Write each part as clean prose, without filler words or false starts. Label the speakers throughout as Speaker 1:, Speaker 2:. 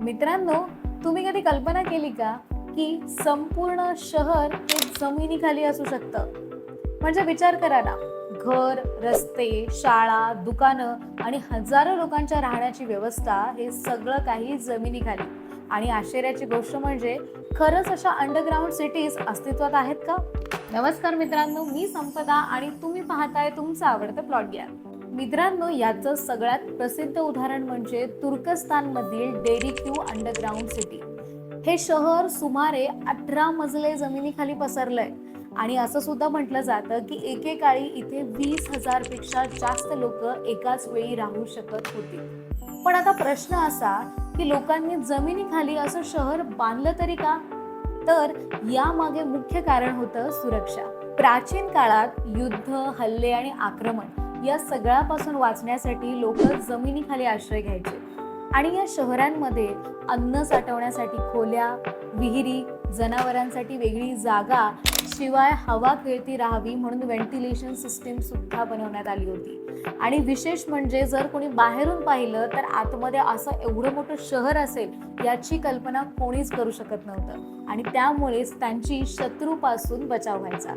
Speaker 1: मित्रांनो, तुम्ही कधी कल्पना केली का की संपूर्ण शहर हे जमिनीखाली असू शकतं? म्हणजे विचार करा ना, घर, रस्ते, शाळा, दुकानं आणि हजारो लोकांच्या राहण्याची व्यवस्था हे सगळं काही जमिनीखाली. आणि आश्चर्याची गोष्ट म्हणजे खरंच अशा अंडरग्राऊंड सिटीज अस्तित्वात आहेत का? नमस्कार मित्रांनो, मी संपदा आणि तुम्ही पाहताय तुमचं आवडतं प्लॉट ज्ञान. मित्रांनो, याचं सगळ्यात प्रसिद्ध उदाहरण म्हणजे तुर्कस्तानमधील डेरिक्यू अंडरग्राऊंड सिटी. हे शहर सुमारे 18 मजले जमिनीखाली पसरलंय आणि असं सुद्धा म्हटलं जातं की एकेकाळी इथे 20,000 पेक्षा जास्त लोक एकाच वेळी राहू शकत होती. पण आता प्रश्न असा की लोकांनी जमिनीखाली असं शहर बांधलं तरी का? तर यामागे मुख्य कारण होतं सुरक्षा. प्राचीन काळात युद्ध, हल्ले आणि आक्रमण या सगळ्यापासून वाचण्यासाठी लोक जमिनीखाली आश्रय घ्यायचे. आणि या शहरांमध्ये अन्न साठवण्यासाठी खोल्या, विहिरी, जनावरांसाठी वेगळी जागा, शिवाय हवा खेळती राहावी म्हणून व्हेंटिलेशन सिस्टीम सुद्धा बनवण्यात आली होती. आणि विशेष म्हणजे जर कोणी बाहेरून पाहिलं तर आतमध्ये असं एवढं मोठं शहर असेल याची कल्पना कोणीच करू शकत नव्हतं. आणि त्यामुळेच त्यांची शत्रूपासून बचाव व्हायचा.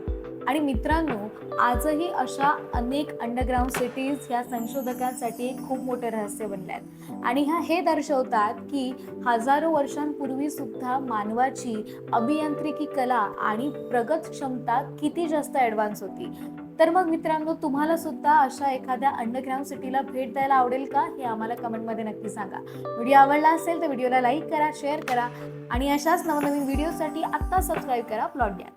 Speaker 1: आणि मित्रांनो, आजही अशा अनेक अंडरग्राऊंड सिटीज या संशोधकांसाठी एक खूप मोठे रहस्य बनले आहेत. आणि हे दर्शवतात की हजारो वर्षांपूर्वी सुद्धा मानवाची अभियांत्रिकी कला आणि प्रगत क्षमता किती जास्त ॲडव्हान्स होती. तर मग मित्रांनो, तुम्हाला सुद्धा अशा एखाद्या अंडरग्राऊंड सिटीला भेट द्यायला आवडेल का? हे आम्हाला कमेंटमध्ये नक्की सांगा. व्हिडिओ आवडला असेल तर व्हिडिओला लाईक करा, शेअर करा आणि अशाच नवनवीन व्हिडिओसाठी आत्ता सबस्क्राईब करा प्लॉट ज्ञान.